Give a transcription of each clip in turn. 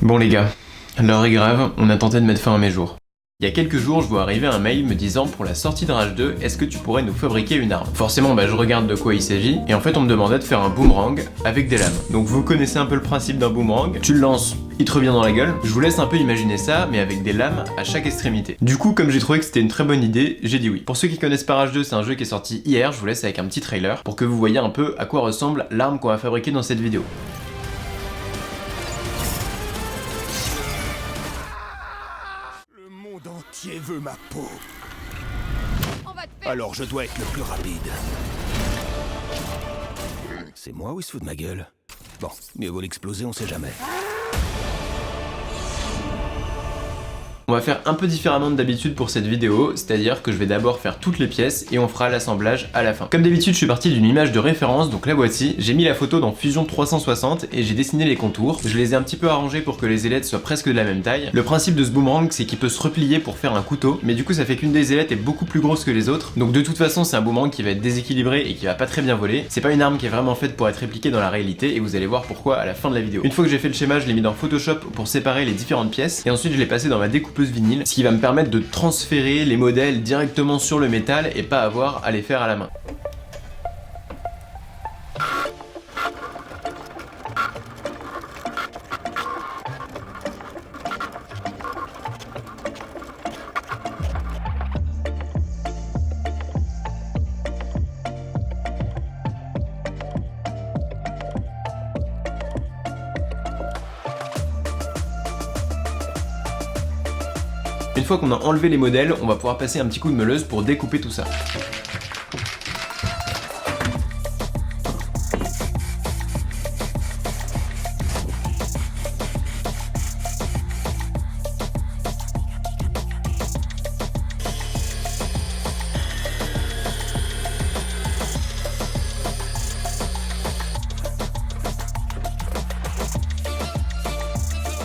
Bon les gars, l'heure est grave, on a tenté de mettre fin à mes jours. Il y a quelques jours, je vois arriver un mail me disant pour la sortie de Rage 2, est-ce que tu pourrais nous fabriquer une arme? Forcément, je regarde de quoi il s'agit, et en fait on me demandait de faire un boomerang avec des lames. Donc vous connaissez un peu le principe d'un boomerang, tu le lances, il te revient dans la gueule. Je vous laisse un peu imaginer ça, mais avec des lames à chaque extrémité. Du coup, comme j'ai trouvé que c'était une très bonne idée, j'ai dit oui. Pour ceux qui connaissent pas Rage 2, c'est un jeu qui est sorti hier, je vous laisse avec un petit trailer pour que vous voyez un peu à quoi ressemble l'arme qu'on va fabriquer dans cette vidéo. Le monde entier veut ma peau. Alors je dois être le plus rapide. C'est moi ou il se fout de ma gueule? Bon, mieux vaut l'exploser, on sait jamais. On va faire un peu différemment de d'habitude pour cette vidéo, c'est-à-dire que je vais d'abord faire toutes les pièces et on fera l'assemblage à la fin. Comme d'habitude, je suis parti d'une image de référence, donc la voici. J'ai mis la photo dans Fusion 360 et j'ai dessiné les contours. Je les ai un petit peu arrangés pour que les ailettes soient presque de la même taille. Le principe de ce boomerang, c'est qu'il peut se replier pour faire un couteau, mais du coup ça fait qu'une des ailettes est beaucoup plus grosse que les autres. Donc de toute façon, c'est un boomerang qui va être déséquilibré et qui va pas très bien voler. C'est pas une arme qui est vraiment faite pour être répliquée dans la réalité et vous allez voir pourquoi à la fin de la vidéo. Une fois que j'ai fait le schéma, je l'ai mis dans Photoshop pour séparer les différentes pièces et ensuite je l'ai passé dans ma découpeuse vinyle, ce qui va me permettre de transférer les modèles directement sur le métal et pas avoir à les faire à la main. Une fois qu'on a enlevé les modèles, on va pouvoir passer un petit coup de meuleuse pour découper tout ça.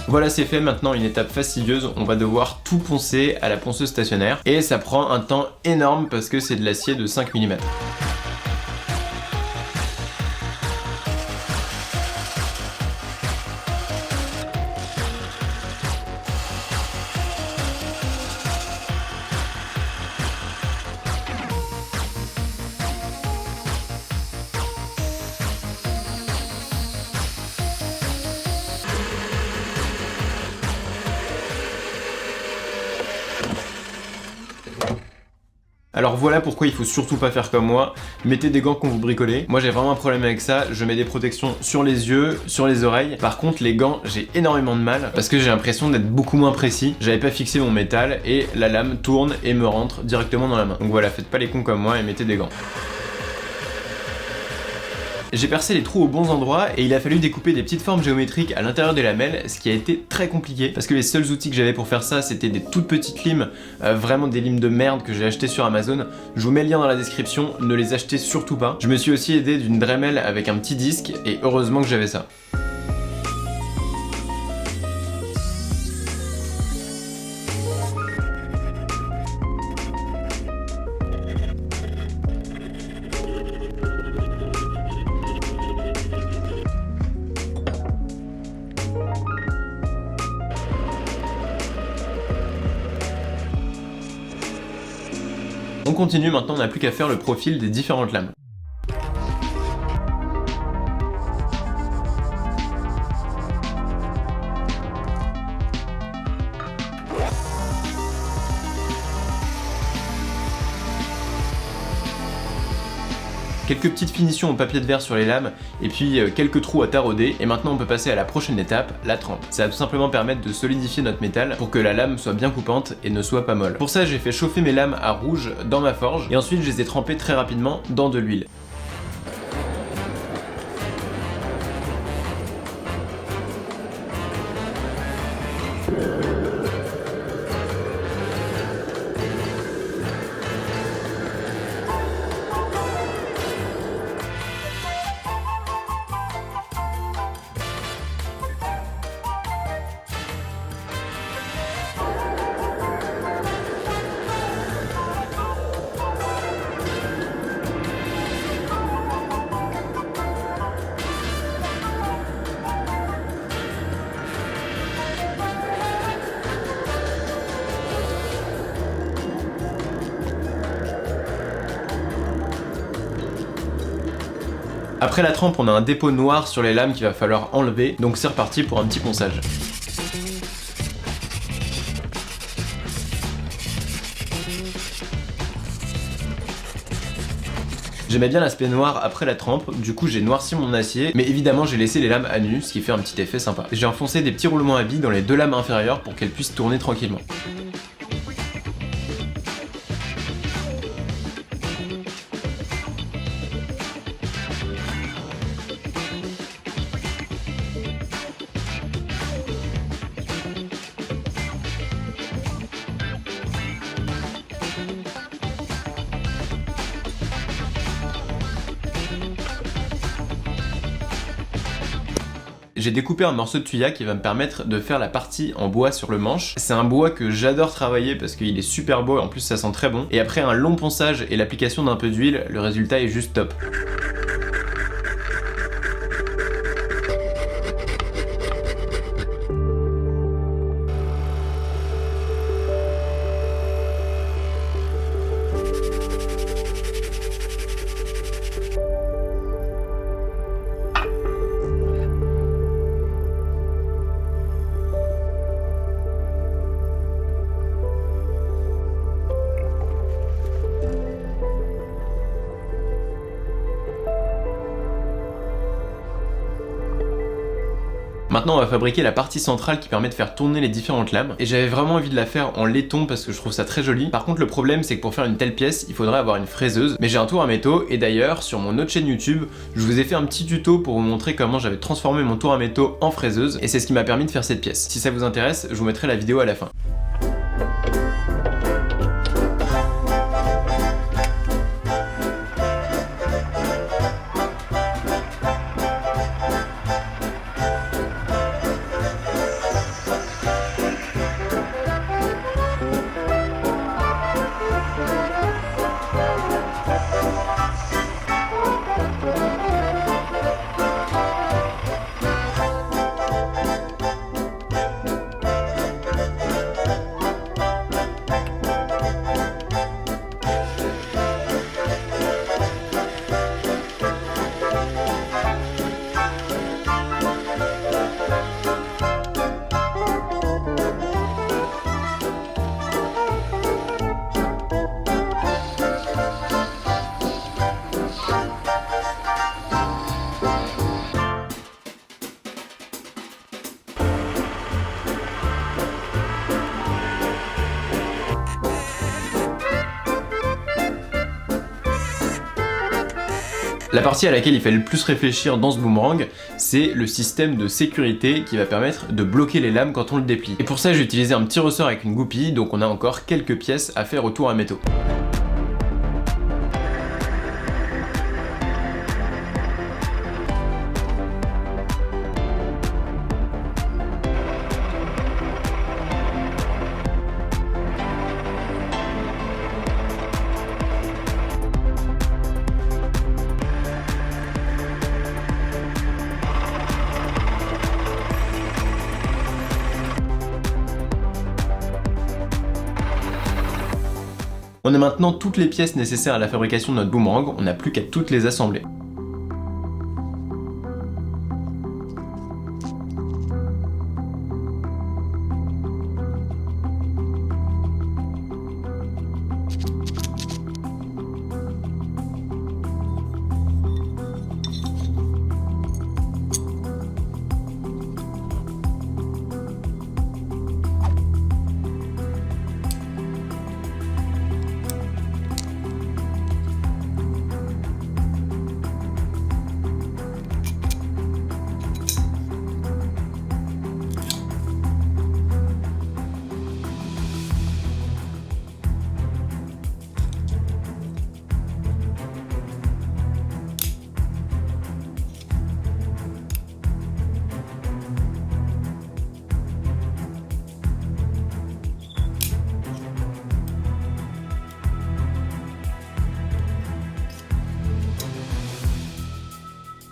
Voilà, c'est fait. Maintenant une étape fastidieuse, on va devoir tout poncer à la ponceuse stationnaire et ça prend un temps énorme parce que c'est de l'acier de 5 mm. Alors voilà pourquoi il faut surtout pas faire comme moi, mettez des gants quand vous bricolez. Moi j'ai vraiment un problème avec ça, je mets des protections sur les yeux, sur les oreilles. Par contre les gants, j'ai énormément de mal parce que j'ai l'impression d'être beaucoup moins précis. J'avais pas fixé mon métal et la lame tourne et me rentre directement dans la main. Donc voilà, faites pas les cons comme moi et mettez des gants. J'ai percé les trous aux bons endroits et il a fallu découper des petites formes géométriques à l'intérieur des lamelles, ce qui a été très compliqué parce que les seuls outils que j'avais pour faire ça c'était des toutes petites limes, vraiment des limes de merde que j'ai achetées sur Amazon. Je vous mets le lien dans la description, ne les achetez surtout pas. Je me suis aussi aidé d'une Dremel avec un petit disque et heureusement que j'avais ça. On continue, maintenant on n'a plus qu'à faire le profil des différentes lames. Quelques petites finitions au papier de verre sur les lames et puis quelques trous à tarauder et maintenant on peut passer à la prochaine étape, la trempe. Ça va tout simplement permettre de solidifier notre métal pour que la lame soit bien coupante et ne soit pas molle. Pour ça j'ai fait chauffer mes lames à rouge dans ma forge et ensuite je les ai trempées très rapidement dans de l'huile. Après la trempe, on a un dépôt noir sur les lames qu'il va falloir enlever, donc c'est reparti pour un petit ponçage. J'aimais bien l'aspect noir après la trempe, du coup j'ai noirci mon acier, mais évidemment j'ai laissé les lames à nu, ce qui fait un petit effet sympa. J'ai enfoncé des petits roulements à billes dans les deux lames inférieures pour qu'elles puissent tourner tranquillement. J'ai découpé un morceau de tuya qui va me permettre de faire la partie en bois sur le manche. C'est un bois que j'adore travailler parce qu'il est super beau et en plus ça sent très bon. Et après un long ponçage et l'application d'un peu d'huile, le résultat est juste top. Maintenant on va fabriquer la partie centrale qui permet de faire tourner les différentes lames, et j'avais vraiment envie de la faire en laiton parce que je trouve ça très joli. Par contre le problème c'est que pour faire une telle pièce il faudrait avoir une fraiseuse, mais j'ai un tour à métaux, et d'ailleurs sur mon autre chaîne YouTube je vous ai fait un petit tuto pour vous montrer comment j'avais transformé mon tour à métaux en fraiseuse, et c'est ce qui m'a permis de faire cette pièce. Si ça vous intéresse, je vous mettrai la vidéo à la fin. La partie à laquelle il fait le plus réfléchir dans ce boomerang, c'est le système de sécurité qui va permettre de bloquer les lames quand on le déplie. Et pour ça j'ai utilisé un petit ressort avec une goupille, donc on a encore quelques pièces à faire au tour à métaux. On a maintenant toutes les pièces nécessaires à la fabrication de notre boomerang, on n'a plus qu'à toutes les assembler.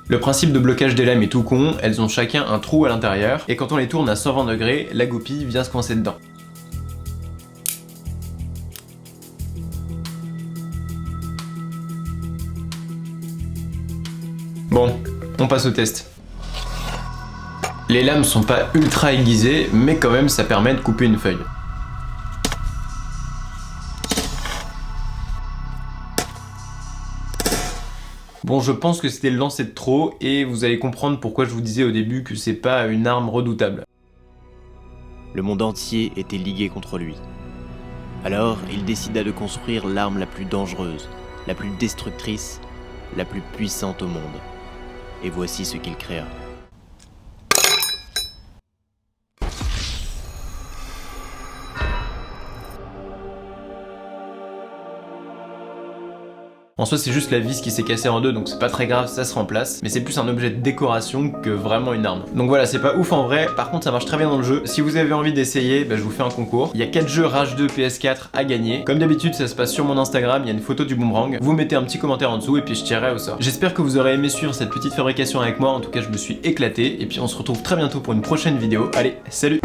Le principe de blocage des lames est tout con, elles ont chacun un trou à l'intérieur, et quand on les tourne à 120 degrés, la goupille vient se coincer dedans. Bon, passe au test. Les lames sont pas ultra aiguisées, mais quand même ça permet de couper une feuille. Bon, je pense que c'était le lancer de trop, et vous allez comprendre pourquoi je vous disais au début que c'est pas une arme redoutable. Le monde entier était ligué contre lui. Alors, il décida de construire l'arme la plus dangereuse, la plus destructrice, la plus puissante au monde. Et voici ce qu'il créa. En soi, c'est juste la vis qui s'est cassée en deux, donc c'est pas très grave, ça se remplace. Mais c'est plus un objet de décoration que vraiment une arme. Donc voilà, c'est pas ouf en vrai, par contre ça marche très bien dans le jeu. Si vous avez envie d'essayer, je vous fais un concours. Il y a 4 jeux Rage 2 PS4 à gagner. Comme d'habitude, ça se passe sur mon Instagram, il y a une photo du boomerang. Vous mettez un petit commentaire en dessous et puis je tirerai au sort. J'espère que vous aurez aimé suivre cette petite fabrication avec moi, en tout cas je me suis éclaté. Et puis on se retrouve très bientôt pour une prochaine vidéo. Allez, salut!